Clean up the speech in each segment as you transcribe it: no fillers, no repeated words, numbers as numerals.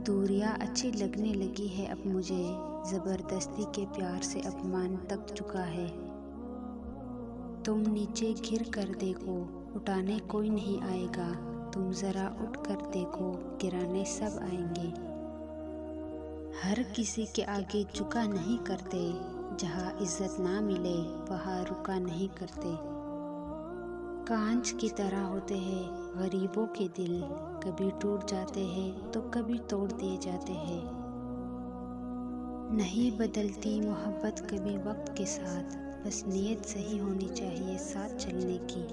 दूरियां अच्छी लगने लगी है अब मुझे, ज़बरदस्ती के प्यार से अपमान तक चुका है। तुम नीचे गिर कर देखो, उठाने कोई नहीं आएगा। तुम ज़रा उठ कर देखो, गिराने सब आएंगे। हर किसी के आगे झुका नहीं करते, जहाँ इज्जत ना मिले वहाँ रुका नहीं करते। कांच की तरह होते हैं गरीबों के दिल, कभी टूट जाते हैं तो कभी तोड़ दिए जाते हैं। नहीं बदलती मोहब्बत कभी वक्त के साथ, बस नीयत सही होनी चाहिए साथ चलने की।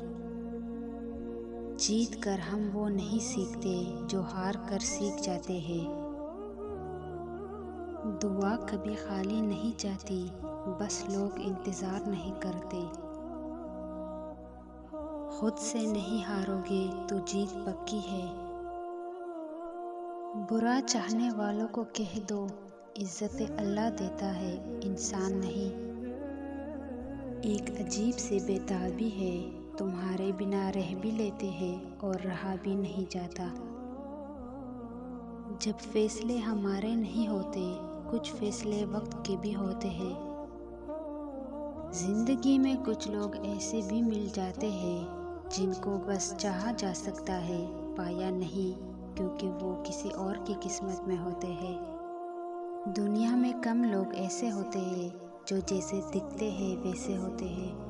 जीत कर हम वो नहीं सीखते जो हार कर सीख जाते हैं। दुआ कभी खाली नहीं जाती, बस लोग इंतज़ार नहीं करते। खुद से नहीं हारोगे तो जीत पक्की है। बुरा चाहने वालों को कह दो, इज्जत अल्लाह देता है, इंसान नहीं। एक अजीब सी बेताबी है, तुम्हारे बिना रह भी लेते हैं और रहा भी नहीं जाता। जब फैसले हमारे नहीं होते, कुछ फैसले वक्त के भी होते हैं। जिंदगी में कुछ लोग ऐसे भी मिल जाते हैं जिनको बस चाहा जा सकता है, पाया नहीं, क्योंकि वो किसी और की किस्मत में होते हैं। दुनिया में कम लोग ऐसे होते हैं जो जैसे दिखते हैं वैसे होते हैं।